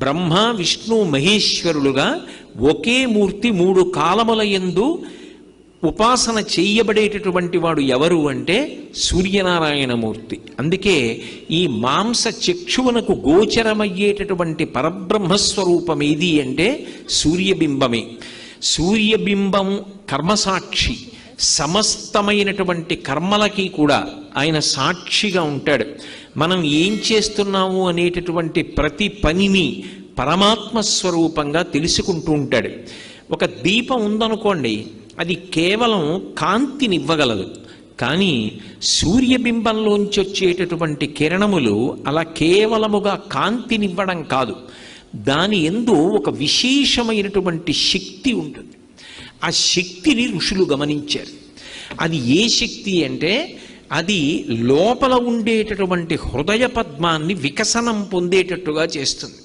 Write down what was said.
బ్రహ్మ విష్ణు మహేశ్వరులుగా ఒకే మూర్తి 3 కాలముల యందు ఉపాసన చెయ్యబడేటటువంటి వాడు ఎవరు అంటే సూర్యనారాయణమూర్తి. అందుకే ఈ మాంస చక్షువునకు గోచరమయ్యేటటువంటి పరబ్రహ్మస్వరూపం ఏది అంటే సూర్యబింబమే. సూర్యబింబం కర్మసాక్షి, సమస్తమైనటువంటి కర్మలకి కూడా ఆయన సాక్షిగా ఉంటాడు. మనం ఏం చేస్తున్నాము అనేటటువంటి ప్రతి పనిని పరమాత్మ స్వరూపంగా తెలుసుకుంటూ ఉంటాడు. ఒక దీపం ఉందనుకోండి, అది కేవలం కాంతినివ్వగలదు, కానీ సూర్యబింబంలోంచి వచ్చేటటువంటి కిరణములు అలా కేవలముగా కాంతినివ్వడం కాదు, దాని యందు ఒక విశేషమైనటువంటి శక్తి ఉంటుంది. ఆ శక్తిని ఋషులు గమనించారు. అది ఏ శక్తి అంటే అది లోపల ఉండేటటువంటి హృదయ పద్మాన్ని వికసనం పొందేటట్టుగా చేస్తుంది.